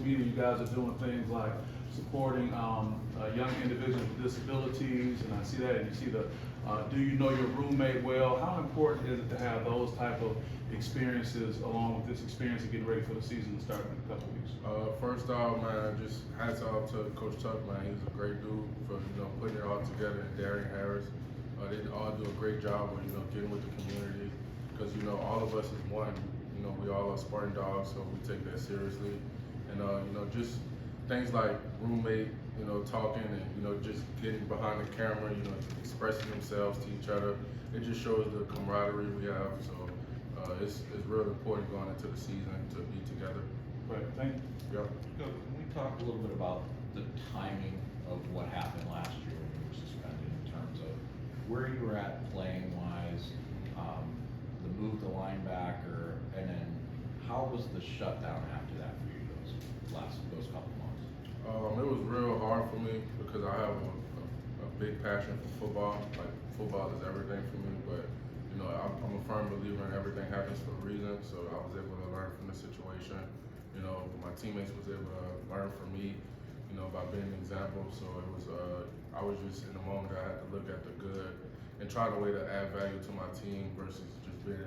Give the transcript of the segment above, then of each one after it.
media, you guys are doing things like supporting young individuals with disabilities, and I see that, and you see the do you know your roommate well? How important is it to have those type of experiences along with this experience of getting ready for the season to start in a couple weeks? First off, man, just hats off to Coach Tuck, man. He's a great dude for putting it all together, and Darian Harris. They all do a great job of getting with the community, because all of us is one. We all are Spartan dogs, so we take that seriously. And just things like roommate, talking and just getting behind the camera, expressing themselves to each other. It just shows the camaraderie we have. So it's real important going into the season to be together. Right. Thank you. Yep. Can we talk a little bit about the timing of what happened last year when you were suspended, in terms of where you were at playing wise, the move to linebacker, and then how was the shutdown after that for you those couple months? It was real hard for me because I have a big passion for football. Like, football is everything for me, but I'm a firm believer in everything happens for a reason. So I was able to learn from the situation. My teammates was able to learn from me, by being an example. So it was, I was just in the moment I had to look at the good and try the way to add value to my team versus just being,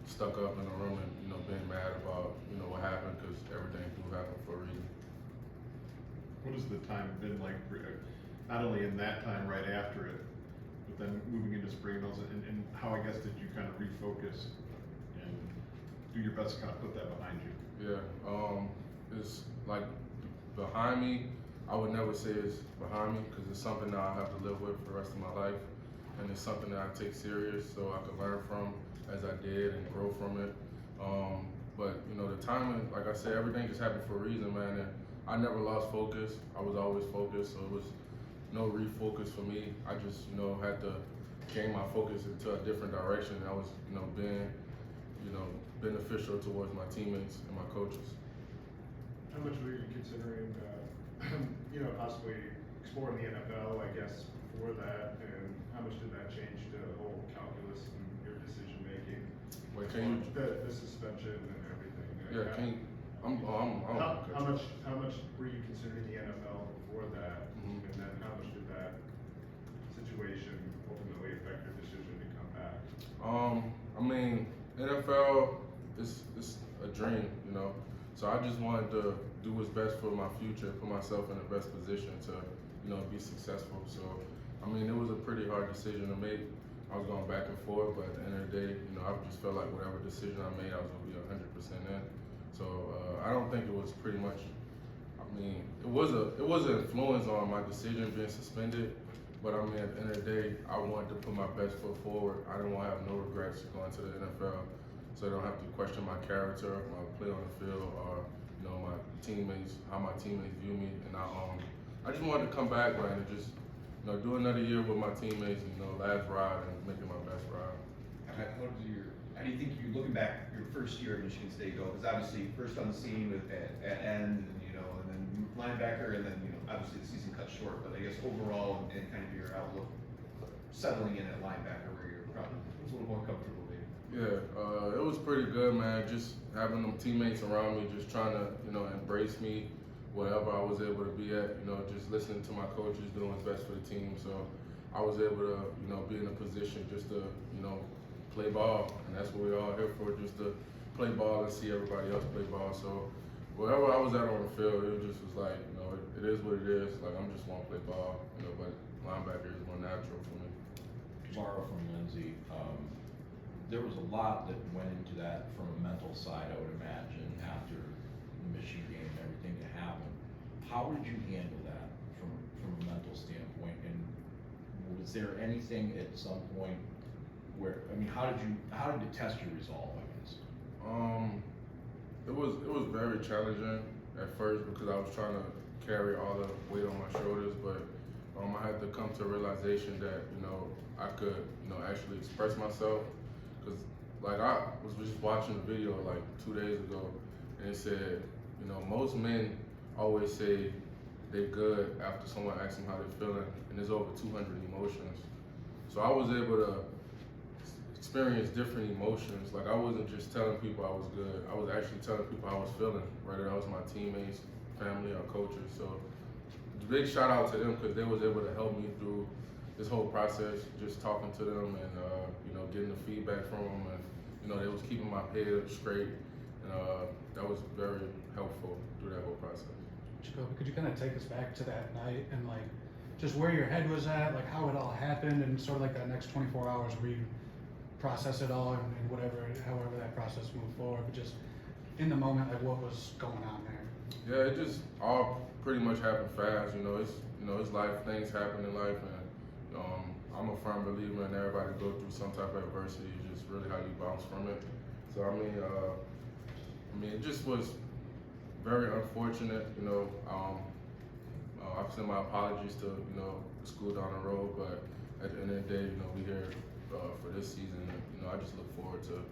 stuck up in a room and, being mad about, what happened, because everything do happen for a reason. What has the time been like, not only in that time right after it, but then moving into spring and how, I guess, did you kind of refocus and do your best to kind of put that behind you? Yeah, it's like behind me. I would never say it's behind me, because it's something that I have to live with for the rest of my life, and it's something that I take serious so I can learn from as I did and grow from it. But the timing, like I said, everything just happened for a reason, man. And I never lost focus. I was always focused, so it was no refocus for me. I just had to gain my focus into a different direction. I was being beneficial towards my teammates and my coaches. How much were you considering, possibly exploring the NFL, I guess, before that, and how much did that change the whole calculus and your decision making? Wait, can you? The suspension and everything. Yeah, can you? How much were you considering the NFL before that, Mm-hmm. and then how much did that situation ultimately affect your decision to come back? I mean, NFL is a dream, So I just wanted to do what's best for my future, put myself in the best position to, be successful. So, I mean, it was a pretty hard decision to make. I was going back and forth, but at the end of the day, I just felt like whatever decision I made, I was going to be 100% in. So I don't think it was pretty much. I mean, it was an influence on my decision being suspended, but I mean, at the end of the day, I wanted to put my best foot forward. I didn't want to have no regrets going to the NFL, so I don't have to question my character, my play on the field, or my teammates, how my teammates view me. And I just wanted to come back, man, and just do another year with my teammates, last ride and make it my best ride. How do you think you, looking back, your first year at Michigan State, go? Because obviously first on the scene at end, and then linebacker, and then obviously the season cut short. But I guess overall, and kind of your outlook, settling in at linebacker, where you're probably a little more comfortable, maybe. Yeah, it was pretty good, man. Just having them teammates around me, just trying to embrace me, wherever I was able to be at. Just listening to my coaches, doing what's best for the team. So I was able to be in a position just to play ball, and that's what we're all here for, just to play ball and see everybody else play ball. So wherever I was at on the field, it just was like, it is what it is. Like, I'm just want to play ball, but linebacker is more natural for me. Borrow from Lindsay, there was a lot that went into that from a mental side, I would imagine, after the Michigan game and everything that happened. How did you handle that from a mental standpoint, and was there anything at some point where, I mean, how did it test your resolve, I guess? It was very challenging at first, because I was trying to carry all the weight on my shoulders, but I had to come to a realization that I could actually express myself, because like I was just watching a video like 2 days ago, and it said most men always say they're good after someone asks them how they're feeling, and there's over 200 emotions. So I was able to experience different emotions. Like I wasn't just telling people I was good. I was actually telling people how I was feeling, whether that was my teammates, family, or coaches. So big shout out to them because they was able to help me through this whole process, just talking to them and you know, getting the feedback from them, and you know, they was keeping my head straight, and that was very helpful through that whole process. Jacoby, could you kind of take us back to that night and like just where your head was at, like how it all happened, and sort of like that next 24 hours where you process it all and whatever, however that process moved forward, but just in the moment, like what was going on there? Yeah, it just all pretty much happened fast. It's life. Things happen in life, and I'm a firm believer in everybody go through some type of adversity. It's just really how you bounce from it. So I mean, it just was very unfortunate. I send my apologies to the school down the road, but at the end of the day, we here for this season, and I just look forward to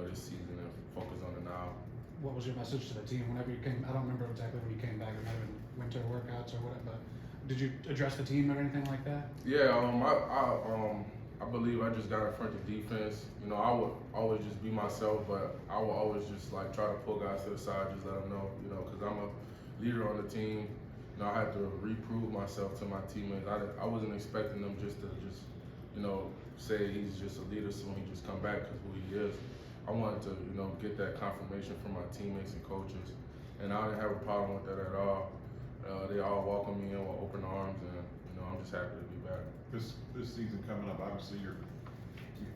this season and focus on the now. What was your message to the team whenever you came? I don't remember exactly when you came back. It might have been winter workouts or whatever. But did you address the team or anything like that? Yeah, I believe I just got in front of defense. I would always just be myself, but I would always just like try to pull guys to the side, just let them know, because I'm a leader on the team. I had to reprove myself to my teammates. I wasn't expecting them just to say he's just a leader, so he just come back because who he is. I wanted to, get that confirmation from my teammates and coaches, and I didn't have a problem with that at all. They all welcomed me in with open arms, and I'm just happy to be back. This season coming up, obviously you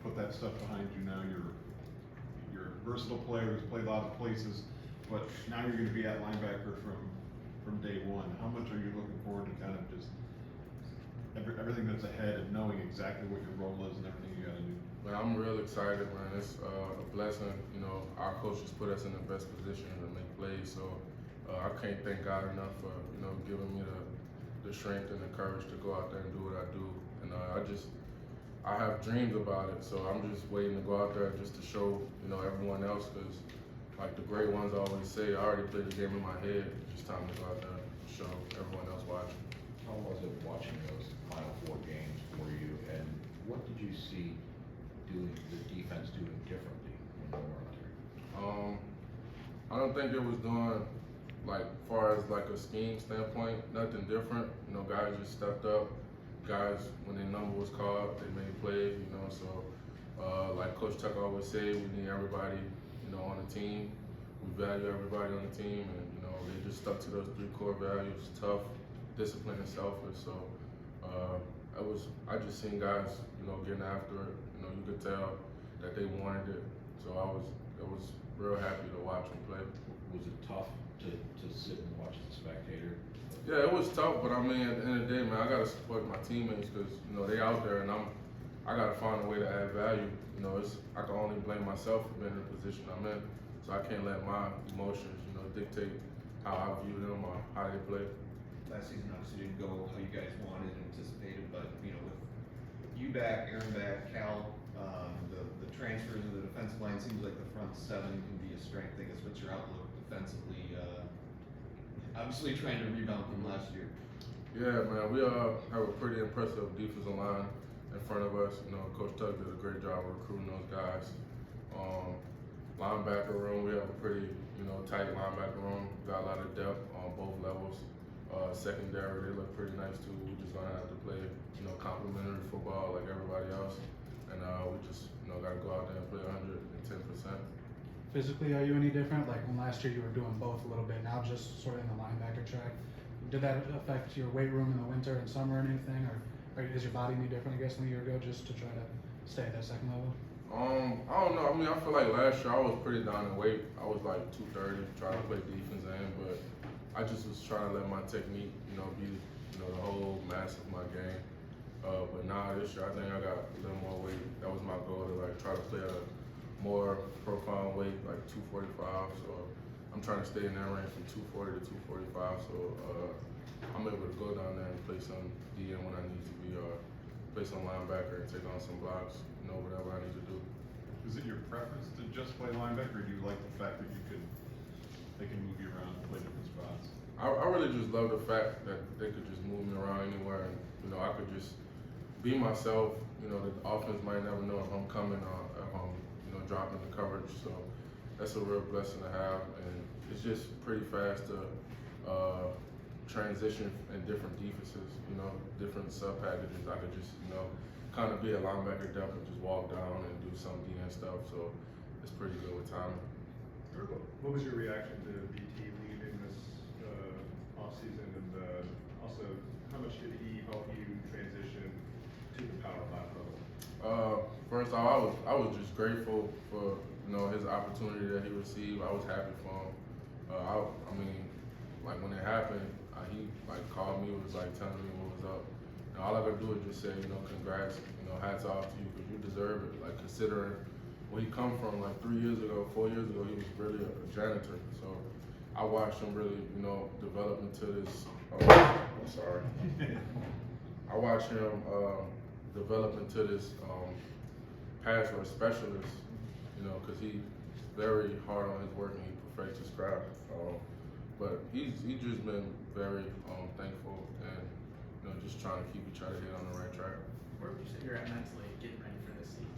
put that stuff behind you now. You're a versatile player who's played a lot of places, but now you're going to be at linebacker from day one. How much are you looking forward to kind of just everything that's ahead and knowing exactly what your role is and everything you got to do? Man, I'm real excited, man. It's a blessing. Our coaches put us in the best position to make plays, so I can't thank God enough for giving me the strength and the courage to go out there and do what I do. And I have dreams about it, so I'm just waiting to go out there just to show everyone else, because like the great ones always say, I already played the game in my head. It's time to go out there and show everyone else watching. How was it watching those Final Four games for you, and what did you see the defense doing differently when you were out there? I don't think it was doing like far as like a scheme standpoint, nothing different. Guys just stepped up. Guys, when their number was called, they made plays. So like Coach Tucker always say, we need everybody on the team. We value everybody on the team, and they just stuck to those 3 core values: tough, disciplined, and selfish. So I just seen guys getting after it. You could tell that they wanted it. So it was real happy to watch them play. Was it tough to sit and watch the spectator? Yeah, it was tough, but I mean, at the end of the day, man, I gotta support my teammates because they out there, and I gotta find a way to add value. I can only blame myself for being in the position I'm in, so I can't let my emotions, dictate how I view them or how they play. Last season obviously didn't go how you guys wanted and anticipated, but with you back, Aaron back, Cal, the transfers of the defensive line, seems like the front 7 can be a strength. I guess what's your outlook defensively? Obviously trying to rebound from last year. Yeah, man, we have a pretty impressive defensive line in front of us. Coach Tuck did a great job of recruiting those guys. Linebacker room, we have a pretty tight linebacker room. Got a lot of depth on both levels. Secondary, they look pretty nice too. We just gonna have to play complementary football like everybody else, and we just gotta go out there and play 110%. Physically, are you any different? Like when last year you were doing both a little bit, now just sort of in the linebacker track. Did that affect your weight room in the winter and summer or anything, or is your body any different, I guess, than a year ago, just to try to stay at that second level? I don't know. I mean, I feel like last year I was pretty down in weight. I was like 230, trying to play defense end, but I just was trying to let my technique, be the whole mass of my game. But now this year, I think I got a little more weight. That was my goal, to like try to play at a more profound weight, like 245. So I'm trying to stay in that range from 240 to 245. So I'm able to go down there and play some DN when I need to be, or play some linebacker and take on some blocks, whatever I need to do. Is it your preference to just play linebacker, or do you like the fact that they can move you around and play different spots? I really just love the fact that they could just move me around anywhere, and I could just be myself. You know, the offense might never know if I'm coming or if I'm, you know, dropping the coverage. So that's a real blessing to have, and it's just pretty fast to transition in different defenses. You know, different sub packages. I could just, you know, kind of be a linebacker depth and just walk down and do some DN stuff. So it's pretty good with timing. What was your reaction to BT leaving this offseason, and also how much did he help you transition to the Power 5 level? First off, I was just grateful for, you know, his opportunity that he received. I was happy for him. I mean, like when it happened, he like called me, was like telling me what was up. And all I could do is just say, you know, congrats, you know, hats off to you because you deserve it. Like considering where he come from, like 4 years ago, he was really a janitor. So I watched him really, you know, develop into this. I'm sorry. I watched him develop into this pass rush specialist, you know, because he's very hard on his work and he perfects his craft. But he's just been very thankful and, you know, just trying to keep each other head on the right track. Where would you say you're at mentally getting ready for this season?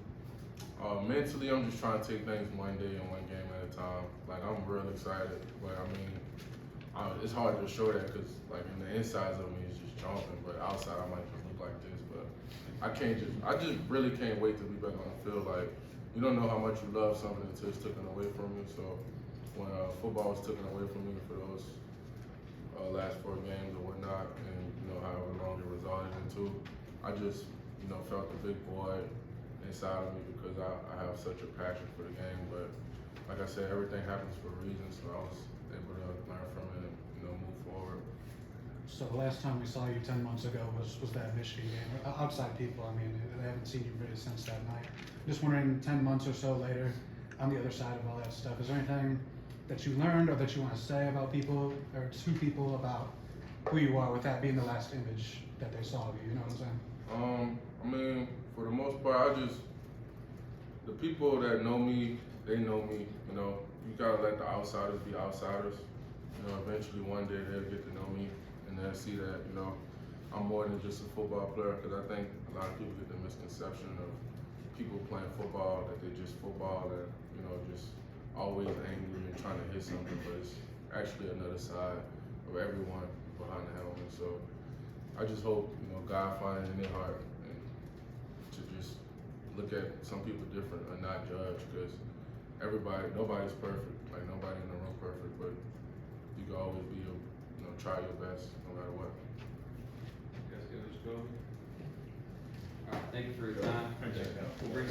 Mentally, I'm just trying to take things one day and one game at a time. Like, I'm real excited, but I mean, it's hard to show that because, like, in the insides of me, it's just jumping, but outside, I might just look like this. But I just really can't wait to be back on the field. Like, you don't know how much you love something until it's taken away from you. So, when football was taken away from me for those last 4 games or whatnot, and, you know, however long it resulted into, I just, you know, felt the big void inside of me because I have such a passion for the game. But like I said, everything happens for a reason, so I was able to learn from it and, you know, move forward. So the last time we saw you 10 months ago was that Michigan game. Outside people, I mean, they haven't seen you really since that night. Just wondering, 10 months or so later, on the other side of all that stuff, is there anything that you learned or that you want to say about people or to people about who you are, with that being the last image that they saw of you? You know what I'm saying? I mean, for the most part, the people that know me, they know me. You know, you gotta let the outsiders be outsiders. You know, eventually one day they'll get to know me and they'll see that, you know, I'm more than just a football player. Because I think a lot of people get the misconception of people playing football, that they're just football and, you know, just always angry and trying to hit something. But it's actually another side of everyone behind the helmet. So I just hope, you know, God finds it in their heart and to just look at some people different and not judge, because nobody's perfect. Like, nobody in the room perfect, but you can always be, you know, try your best no matter what. You guys good, Jacoby? All right, thank you for your time. Thanks. We'll bring